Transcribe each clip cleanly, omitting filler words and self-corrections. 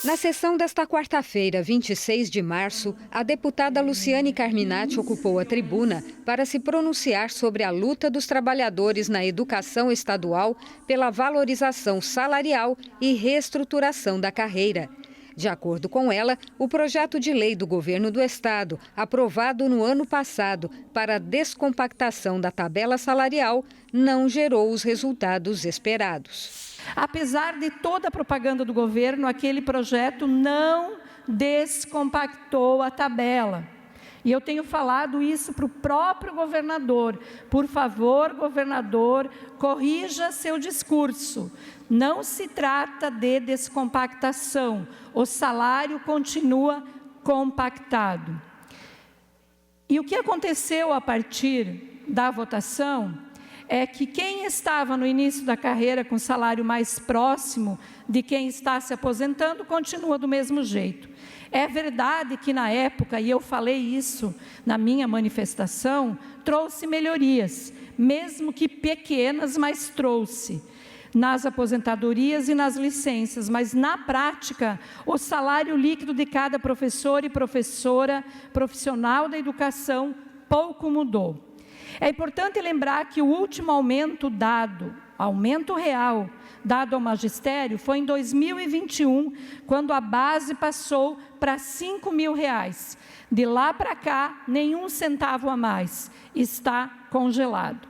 Na sessão desta quarta-feira, 26 de março, a deputada Luciane Carminati ocupou a tribuna para se pronunciar sobre a luta dos trabalhadores na educação estadual pela valorização salarial e reestruturação da carreira. De acordo com ela, o projeto de lei do governo do estado, aprovado no ano passado para a descompactação da tabela salarial, não gerou os resultados esperados. Apesar de toda a propaganda do governo, aquele projeto não descompactou a tabela. E eu tenho falado isso para o próprio governador. Por favor, governador, corrija seu discurso. Não se trata de descompactação. O salário continua compactado. E o que aconteceu a partir da votação é que quem estava no início da carreira com salário mais próximo de quem está se aposentando, continua do mesmo jeito. É verdade que na época, e eu falei isso na minha manifestação, trouxe melhorias, mesmo que pequenas, mas trouxe, nas aposentadorias e nas licenças, mas na prática, o salário líquido de cada professor e professora, profissional da educação, pouco mudou. É importante lembrar que o último aumento real, dado ao magistério, foi em 2021, quando a base passou para R$ 5.000. De lá para cá, nenhum centavo a mais, está congelado.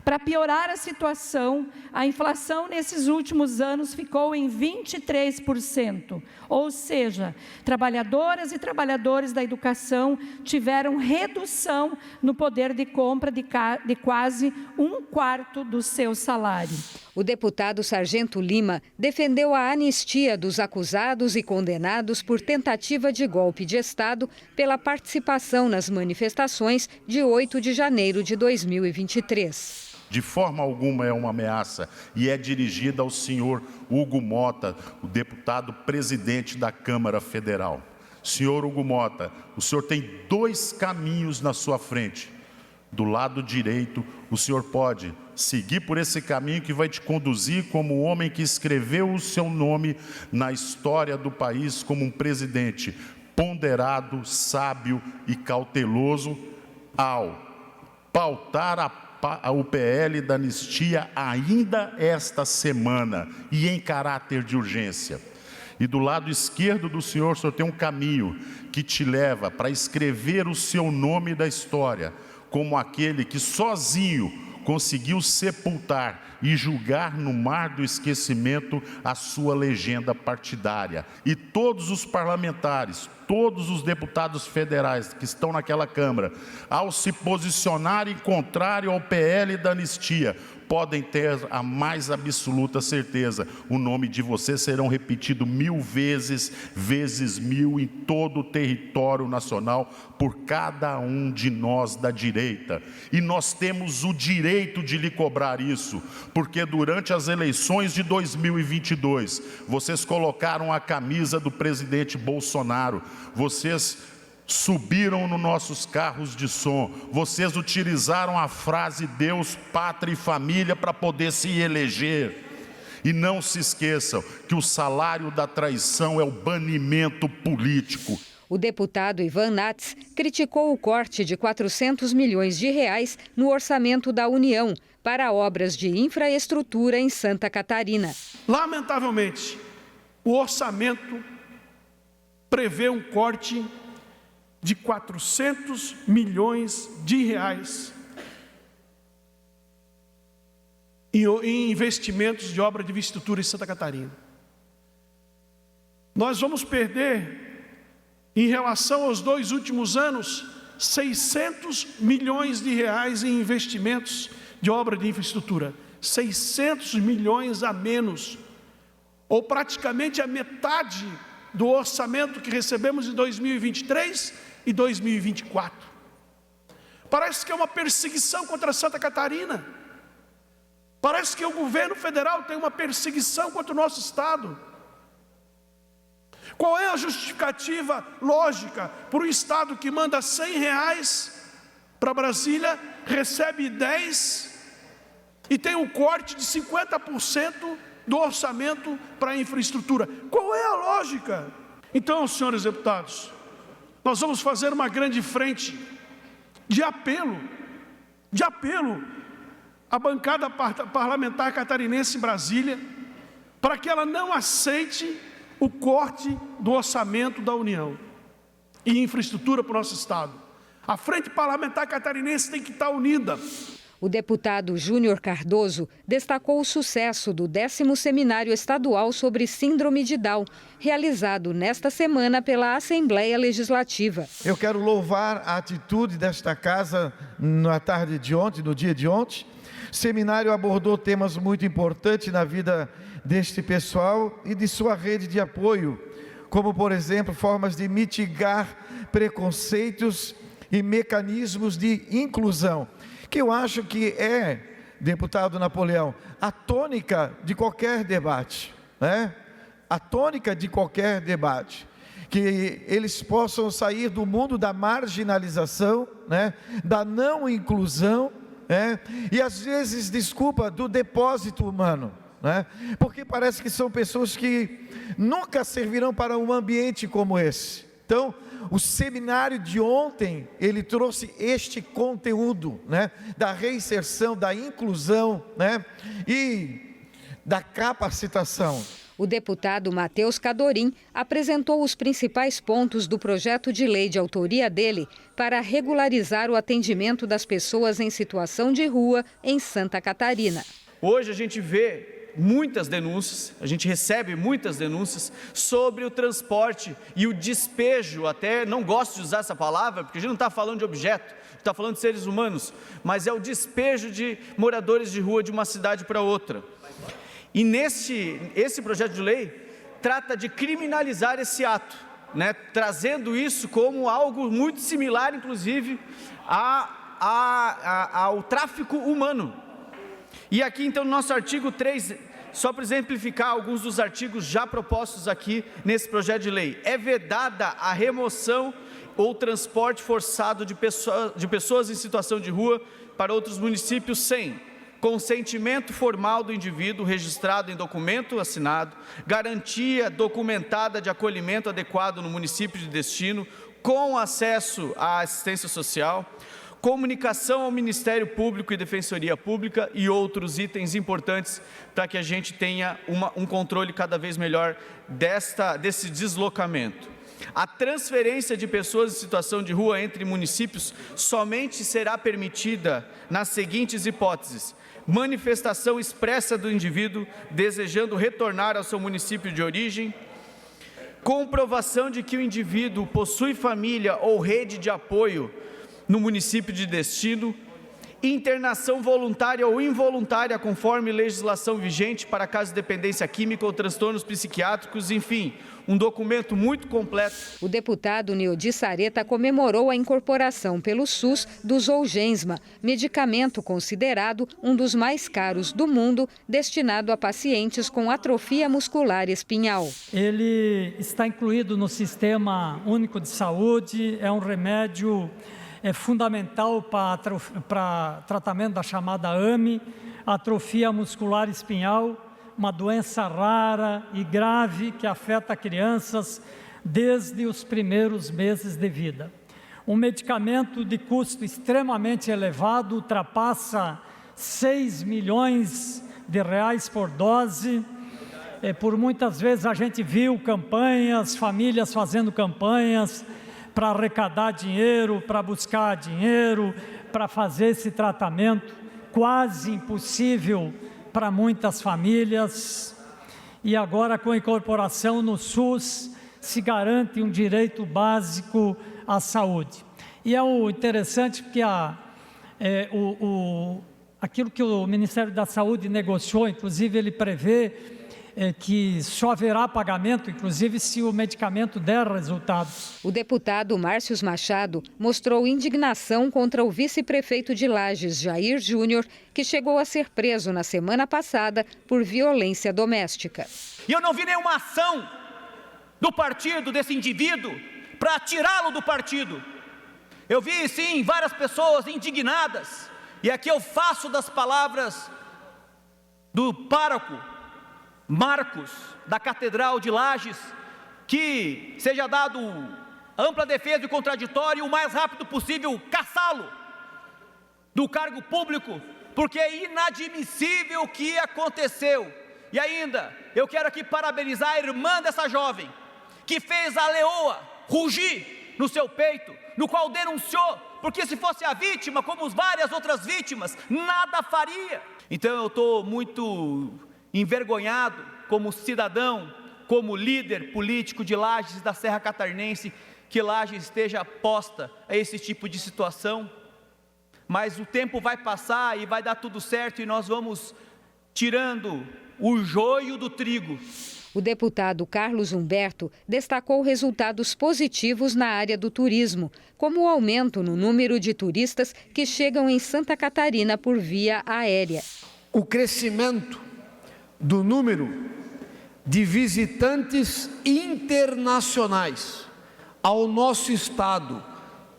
Para piorar a situação, a inflação nesses últimos anos ficou em 23%, ou seja, trabalhadoras e trabalhadores da educação tiveram redução no poder de compra de quase 1/4 do seu salário. O deputado Sargento Lima defendeu a anistia dos acusados e condenados por tentativa de golpe de Estado pela participação nas manifestações de 8 de janeiro de 2023. De forma alguma é uma ameaça e é dirigida ao senhor Hugo Mota, o deputado presidente da Câmara Federal. Senhor Hugo Mota, o senhor tem 2 caminhos na sua frente. Do lado direito, o senhor pode seguir por esse caminho que vai te conduzir como o homem que escreveu o seu nome na história do país como um presidente ponderado, sábio e cauteloso ao pautar o PL da anistia ainda esta semana e em caráter de urgência. E do lado esquerdo do senhor, o senhor tem um caminho que te leva para escrever o seu nome da história como aquele que sozinho conseguiu sepultar e julgar no mar do esquecimento a sua legenda partidária. E todos os parlamentares, todos os deputados federais que estão naquela Câmara, ao se posicionarem contrário ao PL da anistia, podem ter a mais absoluta certeza, o nome de vocês serão repetido 1000 vezes, vezes 1000 em todo o território nacional, por cada um de nós da direita. E nós temos o direito de lhe cobrar isso, porque durante as eleições de 2022, vocês colocaram a camisa do presidente Bolsonaro, vocês subiram nos nossos carros de som, vocês utilizaram a frase Deus, pátria e família para poder se eleger. E não se esqueçam que o salário da traição é o banimento político. O deputado Ivan Nats criticou o corte de R$ 400 milhões no orçamento da União para obras de infraestrutura em Santa Catarina. Lamentavelmente, o orçamento prevê um corte de R$ 400 milhões em investimentos de obra de infraestrutura em Santa Catarina. Nós vamos perder, em relação aos 2 últimos anos, R$ 600 milhões em investimentos de obra de infraestrutura. 600 milhões a menos, ou praticamente a metade do orçamento que recebemos em 2023 e 2024. Parece que é uma perseguição contra Santa Catarina. Parece que o governo federal tem uma perseguição contra o nosso estado. Qual é a justificativa lógica para o estado que manda R$ 100 para Brasília, recebe 10, e tem um corte de 50% do orçamento para a infraestrutura. Qual é a lógica? Então, senhores deputados, nós vamos fazer uma grande frente de apelo à bancada parlamentar catarinense em Brasília, para que ela não aceite o corte do orçamento da União e infraestrutura para o nosso Estado. A frente parlamentar catarinense tem que estar unida. O deputado Júnior Cardoso destacou o sucesso do 10º Seminário Estadual sobre Síndrome de Down, realizado nesta semana pela Assembleia Legislativa. Eu quero louvar a atitude desta casa na tarde de ontem, no dia de ontem. O seminário abordou temas muito importantes na vida deste pessoal e de sua rede de apoio, como, por exemplo, formas de mitigar preconceitos e mecanismos de inclusão, que eu acho que é, deputado Napoleão, a tônica de qualquer debate, né? A tônica de qualquer debate, que eles possam sair do mundo da marginalização, né? Da não inclusão, né? E às vezes, desculpa, do depósito humano, né? Porque parece que são pessoas que nunca servirão para um ambiente como esse. Então, o seminário de ontem, ele trouxe este conteúdo, né, da reinserção, da inclusão, né, e da capacitação. O deputado Matheus Cadorim apresentou os principais pontos do projeto de lei de autoria dele para regularizar o atendimento das pessoas em situação de rua em Santa Catarina. Hoje a gente vê muitas denúncias, a gente recebe muitas denúncias sobre o transporte e o despejo, até não gosto de usar essa palavra, porque a gente não está falando de objeto, está falando de seres humanos, mas é o despejo de moradores de rua de uma cidade para outra. E esse projeto de lei trata de criminalizar esse ato, né, trazendo isso como algo muito similar, inclusive, ao tráfico humano. E aqui então no nosso artigo 3, só para exemplificar alguns dos artigos já propostos aqui nesse projeto de lei, é vedada a remoção ou transporte forçado de pessoas em situação de rua para outros municípios sem consentimento formal do indivíduo registrado em documento assinado, garantia documentada de acolhimento adequado no município de destino, com acesso à assistência social, comunicação ao Ministério Público e Defensoria Pública e outros itens importantes para que a gente tenha um controle cada vez melhor desse deslocamento. A transferência de pessoas em situação de rua entre municípios somente será permitida nas seguintes hipóteses: manifestação expressa do indivíduo desejando retornar ao seu município de origem, comprovação de que o indivíduo possui família ou rede de apoio no município de destino, internação voluntária ou involuntária conforme legislação vigente para casos de dependência química ou transtornos psiquiátricos, enfim, um documento muito completo. O deputado Neodi Sareta comemorou a incorporação pelo SUS do Zolgensma, medicamento considerado um dos mais caros do mundo, destinado a pacientes com atrofia muscular espinhal. Ele está incluído no Sistema Único de Saúde, é um remédio fundamental para tratamento da chamada AME, atrofia muscular espinhal, uma doença rara e grave que afeta crianças desde os primeiros meses de vida. Um medicamento de custo extremamente elevado, ultrapassa 6 milhões de reais por dose. Por muitas vezes a gente viu campanhas, famílias fazendo campanhas para arrecadar dinheiro, para buscar dinheiro, para fazer esse tratamento, quase impossível para muitas famílias. E agora, com a incorporação no SUS, se garante um direito básico à saúde. E é o interessante porque aquilo que o Ministério da Saúde negociou, inclusive ele prevê que só haverá pagamento, inclusive se o medicamento der resultados. O deputado Márcios Machado mostrou indignação contra o vice-prefeito de Lages, Jair Júnior, que chegou a ser preso na semana passada por violência doméstica. E eu não vi nenhuma ação do partido, desse indivíduo, para tirá-lo do partido. Eu vi, sim, várias pessoas indignadas, e aqui eu faço das palavras do pároco Marcos, da Catedral de Lages, que seja dado ampla defesa e contraditório e o mais rápido possível caçá-lo do cargo público, porque é inadmissível o que aconteceu. E ainda, eu quero aqui parabenizar a irmã dessa jovem, que fez a leoa rugir no seu peito, no qual denunciou, porque se fosse a vítima, como várias outras vítimas, nada faria. Então eu estou muito envergonhado como cidadão, como líder político de Lages, da Serra Catarinense, que Lages esteja posta a esse tipo de situação, mas o tempo vai passar e vai dar tudo certo e nós vamos tirando o joio do trigo. O deputado Carlos Humberto destacou resultados positivos na área do turismo, como o aumento no número de turistas que chegam em Santa Catarina por via aérea. O crescimento do número de visitantes internacionais ao nosso estado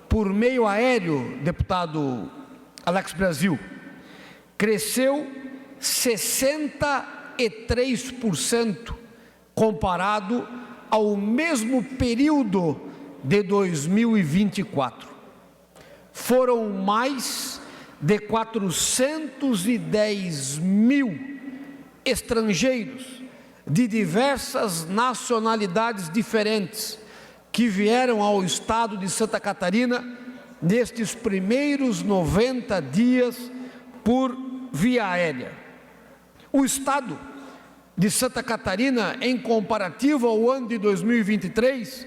por meio aéreo, deputado Alex Brasil, cresceu 63% comparado ao mesmo período de 2024. Foram mais de 410 mil estrangeiros de diversas nacionalidades diferentes que vieram ao estado de Santa Catarina nestes primeiros 90 dias por via aérea. O estado de Santa Catarina, em comparativo ao ano de 2023,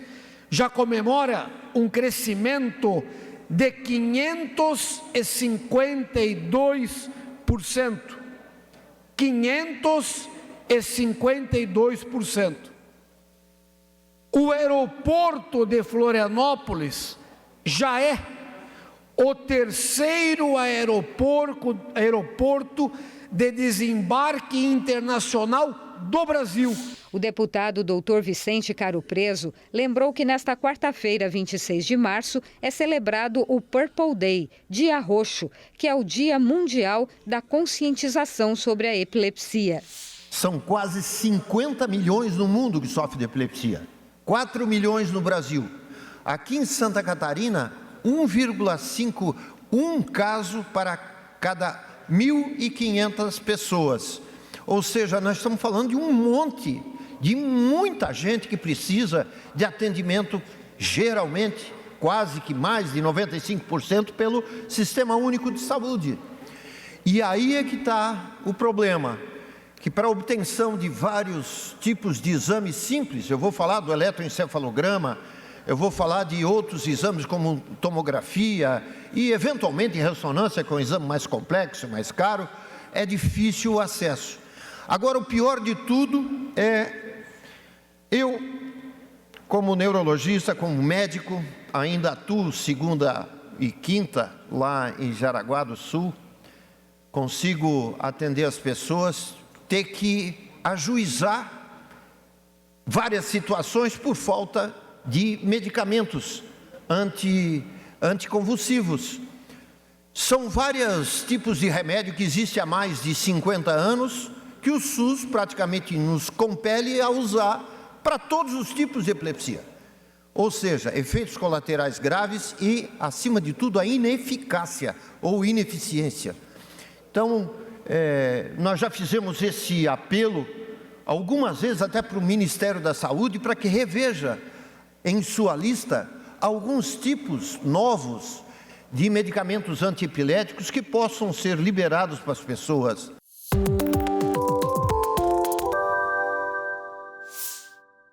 já comemora um crescimento de 552%. 552%. O aeroporto de Florianópolis já é o terceiro aeroporto de desembarque internacional do Brasil. O deputado Dr. Vicente Caro Preso lembrou que nesta quarta-feira, 26 de março, é celebrado o Purple Day, Dia Roxo, que é o Dia Mundial da Conscientização sobre a Epilepsia. São quase 50 milhões no mundo que sofrem de epilepsia, 4 milhões no Brasil. Aqui em Santa Catarina, 1,51 caso para cada 1.500 pessoas. Ou seja, nós estamos falando de de muita gente que precisa de atendimento, geralmente, quase que mais de 95% pelo Sistema Único de Saúde. E aí é que está o problema, que para a obtenção de vários tipos de exames simples, eu vou falar do eletroencefalograma, eu vou falar de outros exames como tomografia e eventualmente ressonância, que é um exame mais complexo, mais caro, é difícil o acesso. Agora, o pior de tudo é, eu, como neurologista, como médico, ainda atuo segunda e quinta lá em Jaraguá do Sul, consigo atender as pessoas, ter que ajuizar várias situações por falta de medicamentos anticonvulsivos. São vários tipos de remédio que existem há mais de 50 anos, que o SUS praticamente nos compele a usar para todos os tipos de epilepsia. Ou seja, efeitos colaterais graves e, acima de tudo, a ineficácia ou ineficiência. Então, nós já fizemos esse apelo, algumas vezes até para o Ministério da Saúde, para que reveja em sua lista alguns tipos novos de medicamentos antiepiléticos que possam ser liberados para as pessoas.